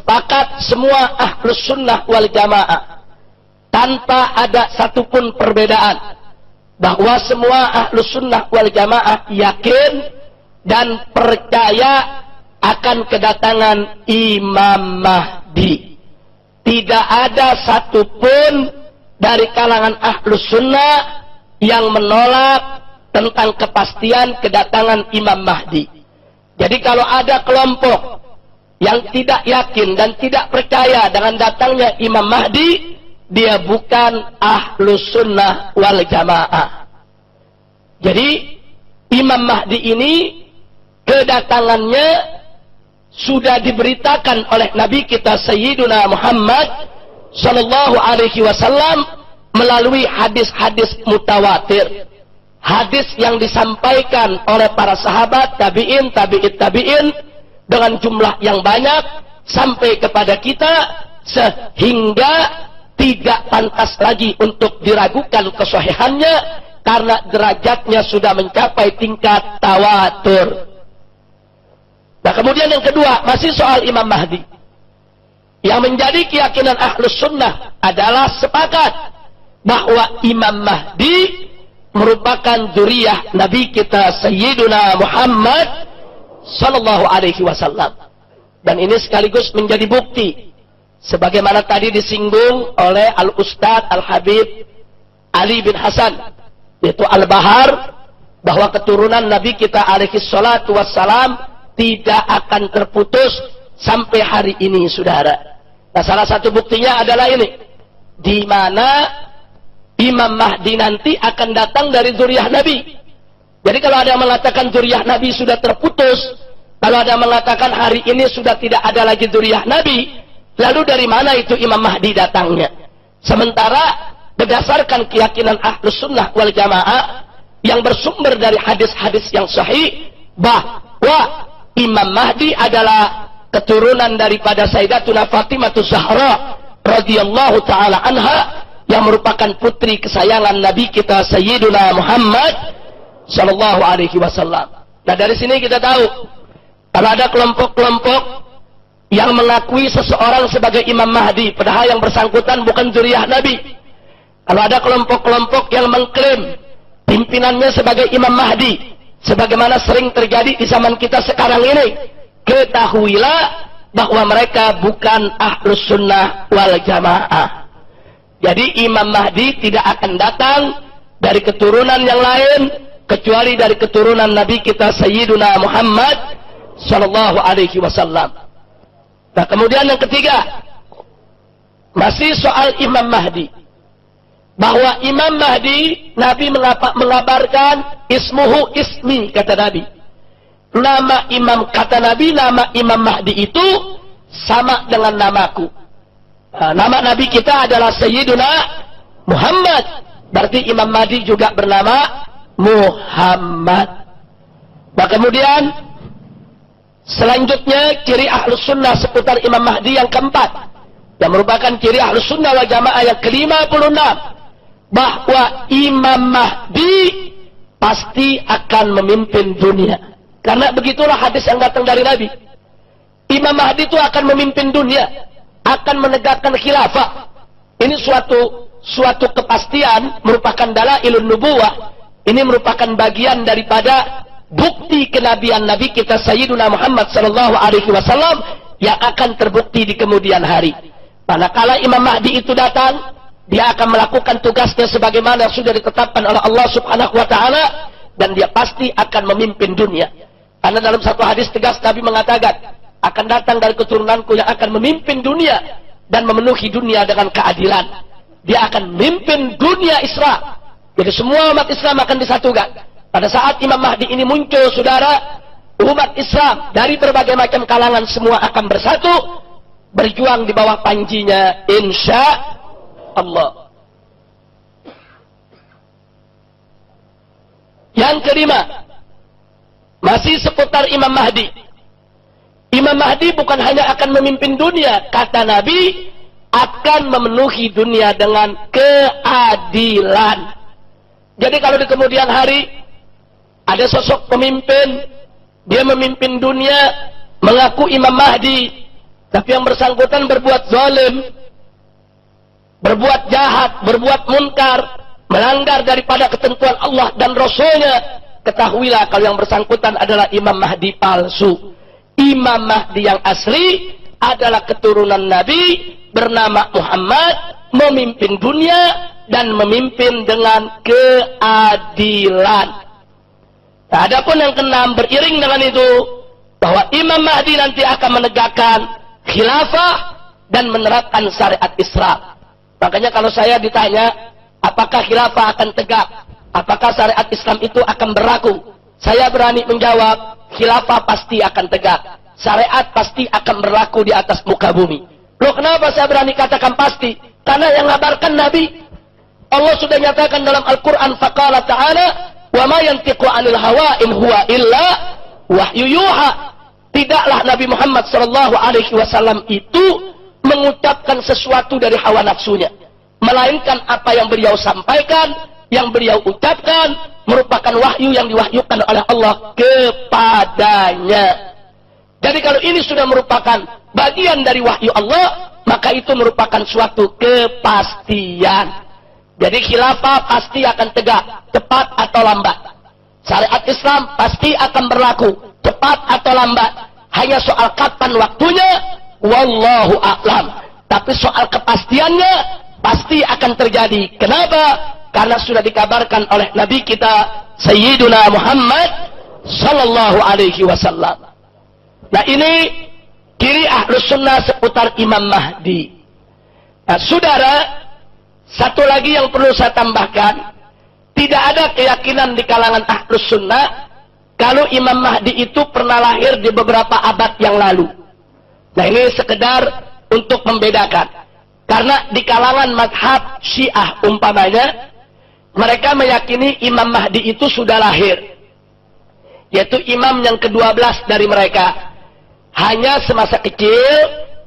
Sepakat semua ahlus sunnah wal jamaah tanpa ada satupun perbedaan bahwa semua ahlus sunnah wal jamaah yakin dan percaya akan kedatangan Imam Mahdi. Tidak ada satupun dari kalangan ahlus sunnah yang menolak tentang kepastian kedatangan Imam Mahdi. Jadi kalau ada kelompok yang tidak yakin dan tidak percaya dengan datangnya Imam Mahdi, dia bukan ahlus sunnah wal jamaah. Jadi Imam Mahdi ini kedatangannya sudah diberitakan oleh Nabi kita Sayyiduna Muhammad sallallahu alaihi wasallam melalui hadis-hadis mutawatir. Hadis yang disampaikan oleh para sahabat, tabi'in, tabi'in dengan jumlah yang banyak sampai kepada kita, sehingga tidak pantas lagi untuk diragukan kesahihannya karena derajatnya sudah mencapai tingkat tawatur. Nah, kemudian yang kedua, masih soal Imam Mahdi. Yang menjadi keyakinan ahlus sunnah adalah sepakat bahwa Imam Mahdi merupakan zuriyah Nabi kita Sayyiduna Muhammad sallallahu alaihi wasallam. Dan ini sekaligus menjadi bukti sebagaimana tadi disinggung oleh Al-Ustadz Al-Habib Ali bin Hasan, yaitu Al-Bahar, bahwa keturunan Nabi kita alaihi salatu wassalam tidak akan terputus sampai hari ini, saudara. Nah, salah satu buktinya adalah ini, di mana Imam Mahdi nanti akan datang dari zuriyah Nabi. Jadi kalau ada yang mengatakan zuriyah Nabi sudah terputus, kalau ada yang mengatakan hari ini sudah tidak ada lagi zuriyah Nabi, lalu dari mana itu Imam Mahdi datangnya? Sementara berdasarkan keyakinan ahlus sunnah wal jamaah yang bersumber dari hadis-hadis yang sahih, bahwa Imam Mahdi adalah keturunan daripada Sayyidatuna Fatimah Zahra radhiyallahu taala anha, yang merupakan putri kesayangan Nabi kita Sayyiduna Muhammad sallallahu alaihi wasallam. Nah, dari sini kita tahu kalau ada kelompok-kelompok yang mengakui seseorang sebagai Imam Mahdi padahal yang bersangkutan bukan zuriyah Nabi. Kalau ada kelompok-kelompok yang mengklaim pimpinannya sebagai Imam Mahdi, sebagaimana sering terjadi di zaman kita sekarang ini, ketahuilah bahwa mereka bukan ahlus sunnah wal jamaah. Jadi Imam Mahdi tidak akan datang dari keturunan yang lain kecuali dari keturunan Nabi kita Sayyiduna Muhammad sallallahu alaihi wasallam. Nah, kemudian yang ketiga, masih soal Imam Mahdi. Bahwa Imam Mahdi, Nabi mengabarkan ismuhu ismi, kata Nabi. Nama Imam, kata Nabi, nama Imam Mahdi itu sama dengan namaku. Nama Nabi kita adalah Sayyiduna Muhammad. Berarti Imam Mahdi juga bernama Muhammad. Nah, kemudian selanjutnya ciri ahlus sunnah seputar Imam Mahdi yang keempat, yang merupakan ciri ahlus sunnah wal jamaah yang ke-56, bahwa Imam Mahdi pasti akan memimpin dunia. Karena begitulah hadis yang datang dari Nabi. Imam Mahdi itu akan memimpin dunia, akan menegakkan khilafah. Ini suatu kepastian, merupakan dalailun nubuwah. Ini merupakan bagian daripada bukti kenabian Nabi kita Sayyiduna Muhammad sallallahu alaihi wasallam yang akan terbukti di kemudian hari. Manakala Imam Mahdi itu datang, dia akan melakukan tugasnya sebagaimana yang sudah ditetapkan oleh Allah Subhanahu wa taala, dan dia pasti akan memimpin dunia. Karena dalam satu hadis tegas Nabi mengatakan, akan datang dari keturunanku yang akan memimpin dunia dan memenuhi dunia dengan keadilan. Dia akan memimpin dunia Islam. Jadi semua umat Islam akan disatukan. Pada saat Imam Mahdi ini muncul, saudara, umat Islam dari berbagai macam kalangan semua akan bersatu berjuang di bawah panjinya insya Allah. Yang kelima, masih seputar Imam Mahdi. Imam Mahdi bukan hanya akan memimpin dunia, kata Nabi, akan memenuhi dunia dengan keadilan. Jadi kalau di kemudian hari ada sosok pemimpin, dia memimpin dunia, mengaku Imam Mahdi, tapi yang bersangkutan berbuat zalim, berbuat jahat, berbuat munkar, melanggar daripada ketentuan Allah dan Rasulnya, ketahuilah kalau yang bersangkutan adalah Imam Mahdi palsu. Imam Mahdi yang asli adalah keturunan Nabi bernama Muhammad, memimpin dunia dan memimpin dengan keadilan. Nah, adapun yang keenam, beriring dengan itu bahwa Imam Mahdi nanti akan menegakkan khilafah dan menerapkan syariat Islam. Makanya kalau saya ditanya, apakah khilafah akan tegak? Apakah syariat Islam itu akan berlaku? Saya berani menjawab, khilafah pasti akan tegak. Syariat pasti akan berlaku di atas muka bumi. Loh, kenapa saya berani katakan pasti? Karena yang ngabarkan Nabi. Allah sudah nyatakan dalam Al-Quran, faqala ta'ala, wa ma yantiqu 'anil hawa in huwa illa wahyu yuha. Tidaklah Nabi Muhammad sallallahu alaihi wasallam itu mengucapkan sesuatu dari hawa nafsunya, melainkan apa yang beliau sampaikan, yang beliau ucapkan merupakan wahyu yang diwahyukan oleh Allah kepadanya. Jadi kalau ini sudah merupakan bagian dari wahyu Allah, maka itu merupakan suatu kepastian. Jadi khilafah pasti akan tegak, cepat atau lambat. Syariat Islam pasti akan berlaku, cepat atau lambat. Hanya soal kapan waktunya, wallahu a'lam. Tapi soal kepastiannya pasti akan terjadi. Kenapa? Karena sudah dikabarkan oleh Nabi kita Sayyiduna Muhammad sallallahu alaihi wasallam. Nah, ini ciri Ahlus Sunnah seputar Imam Mahdi. Nah, saudara, satu lagi yang perlu saya tambahkan, tidak ada keyakinan di kalangan Ahlus Sunnah kalau Imam Mahdi itu pernah lahir di beberapa abad yang lalu. Nah, ini sekedar untuk membedakan. Karena di kalangan mazhab Syiah umpamanya, mereka meyakini Imam Mahdi itu sudah lahir, yaitu imam yang ke-12 dari mereka. Hanya semasa kecil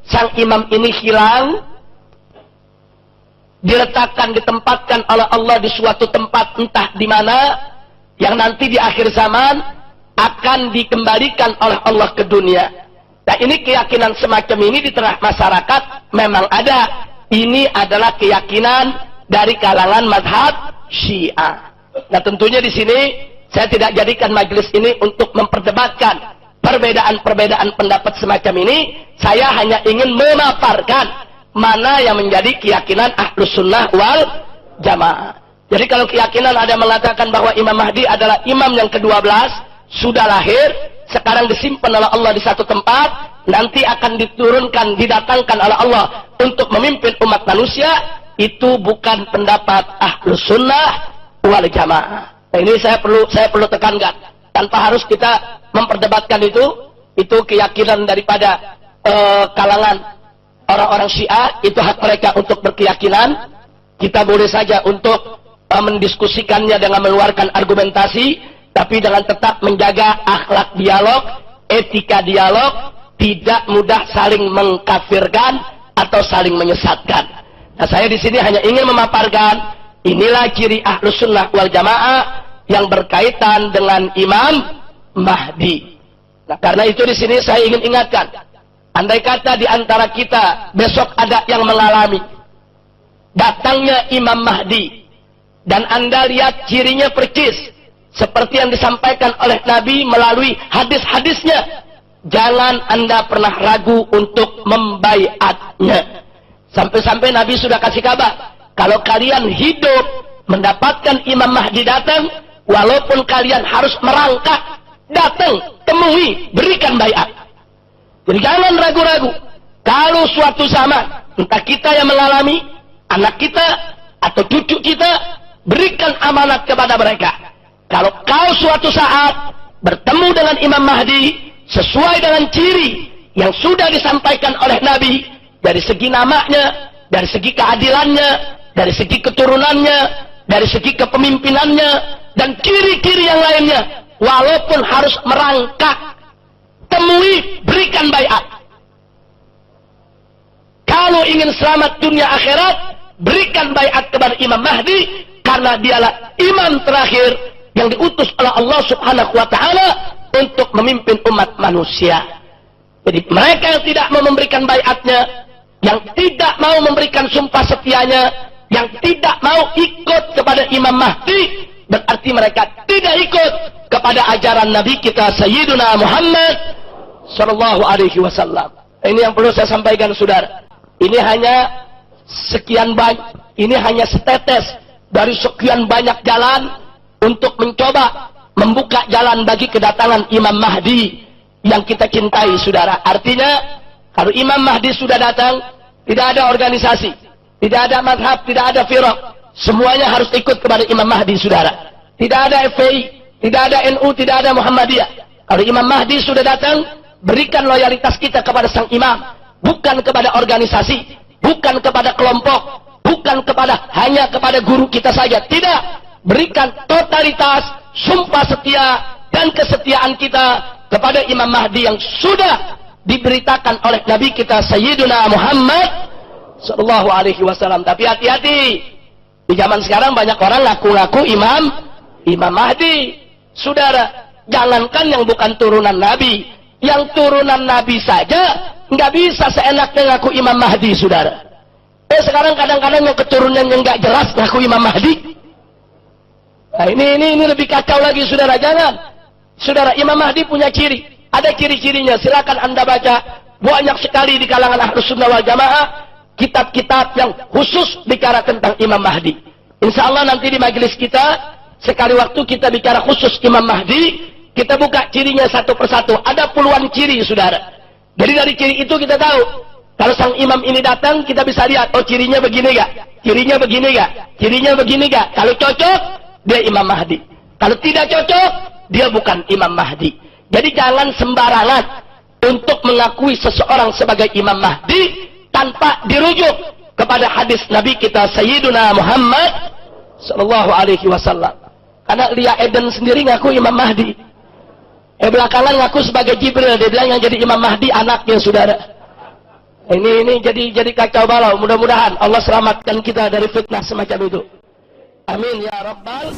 sang imam ini hilang, diletakkan, ditempatkan oleh Allah di suatu tempat entah di mana, yang nanti di akhir zaman akan dikembalikan oleh Allah ke dunia. Nah, ini keyakinan semacam ini di tengah masyarakat memang ada. Ini adalah keyakinan dari kalangan mazhab Syiah. Nah, tentunya di sini saya tidak jadikan majelis ini untuk memperdebatkan perbedaan-perbedaan pendapat semacam ini. Saya hanya ingin memaparkan mana yang menjadi keyakinan Ahlus Sunnah wal Jamaah. Jadi kalau keyakinan ada mengatakan bahwa Imam Mahdi adalah imam yang ke-12, sudah lahir, sekarang disimpan oleh Allah di satu tempat, nanti akan diturunkan, didatangkan oleh Allah untuk memimpin umat manusia, itu bukan pendapat Ahlus Sunnah wal Jamaah. Nah, ini saya perlu tekankan. Tanpa harus kita memperdebatkan itu keyakinan daripada kalangan orang-orang Syiah, itu hak mereka untuk berkeyakinan. Kita boleh saja untuk mendiskusikannya dengan mengeluarkan argumentasi, tapi dengan tetap menjaga akhlak dialog, etika dialog, tidak mudah saling mengkafirkan atau saling menyesatkan. Nah, saya di sini hanya ingin memaparkan inilah ciri Ahlus Sunnah wal Jamaah yang berkaitan dengan Imam Mahdi. Nah, karena itu di sini saya ingin ingatkan, andai kata di antara kita besok ada yang mengalami datangnya Imam Mahdi, dan Anda lihat cirinya percis seperti yang disampaikan oleh Nabi melalui hadis-hadisnya, jangan Anda pernah ragu untuk membaiatnya. Sampai-sampai Nabi sudah kasih kabar, kalau kalian hidup mendapatkan Imam Mahdi datang, walaupun kalian harus merangkak, datang, temui, berikan baiat. Jadi jangan ragu-ragu. Kalau suatu zaman, entah kita yang mengalami, anak kita, atau cucu kita, berikan amanat kepada mereka. Kalau kau suatu saat bertemu dengan Imam Mahdi, sesuai dengan ciri yang sudah disampaikan oleh Nabi dari segi namanya, dari segi keadilannya, dari segi keturunannya, dari segi kepemimpinannya, dan ciri-ciri yang lainnya. Walaupun harus merangkak, temui, berikan baiat. Kalau ingin selamat dunia akhirat, berikan baiat kepada Imam Mahdi, karena dialah imam terakhir yang diutus oleh Allah Subhanahu wa Ta'ala untuk memimpin umat manusia. Jadi mereka yang tidak mau memberikan baiatnya, yang tidak mau memberikan sumpah setianya, yang tidak mau ikut kepada Imam Mahdi, berarti mereka tidak ikut kepada ajaran Nabi kita Sayyiduna Muhammad sallallahu alaihi wasallam. Ini yang perlu saya sampaikan, saudara. Ini hanya sekian banyak, ini hanya setetes dari sekian banyak jalan untuk mencoba membuka jalan bagi kedatangan Imam Mahdi yang kita cintai, saudara. Artinya, kalau Imam Mahdi sudah datang, tidak ada organisasi, tidak ada madhab, tidak ada firaq. Semuanya harus ikut kepada Imam Mahdi, saudara. Tidak ada FPI, tidak ada NU, tidak ada Muhammadiyah. Kalau Imam Mahdi sudah datang, berikan loyalitas kita kepada sang imam, bukan kepada organisasi, bukan kepada kelompok, bukan hanya kepada guru kita saja. Tidak, berikan totalitas, sumpah setia, dan kesetiaan kita kepada Imam Mahdi yang sudah diberitakan oleh Nabi kita Sayyiduna Muhammad sallallahu alaihi wasallam. Tapi hati-hati, di zaman sekarang banyak orang ngaku-ngaku Imam Mahdi. Saudara, jangankan yang bukan turunan Nabi, yang turunan Nabi saja nggak bisa seenaknya ngaku Imam Mahdi, saudara. Sekarang kadang-kadang yang keturunan yang nggak jelas ngaku Imam Mahdi. Nah, ini lebih kacau lagi, saudara. Jangan, saudara. Imam Mahdi punya ciri, ada ciri-cirinya. Silakan Anda baca, banyak sekali di kalangan Ahlus Sunnah wal Jamaah kitab-kitab yang khusus bicara tentang Imam Mahdi. Insya Allah nanti di majelis kita sekali waktu kita bicara khusus Imam Mahdi, kita buka cirinya satu persatu. Ada puluhan ciri, saudara. Jadi dari ciri itu kita tahu, kalau sang imam ini datang, kita bisa lihat, oh cirinya begini gak? Cirinya begini gak? Cirinya begini gak? Kalau cocok, dia Imam Mahdi. Kalau tidak cocok, dia bukan Imam Mahdi. Jadi jangan sembarangan untuk mengakui seseorang sebagai Imam Mahdi tanpa dirujuk kepada hadis Nabi kita Sayyiduna Muhammad sallallahu alaihi wasallam. Karena Lia Eden sendiri ngaku Imam Mahdi. Belakangan ngaku sebagai Jibril, dia bilang yang jadi Imam Mahdi anaknya, saudara. Ini jadi kacau balau. Mudah-mudahan Allah selamatkan kita dari fitnah semacam itu. Amin ya rabbal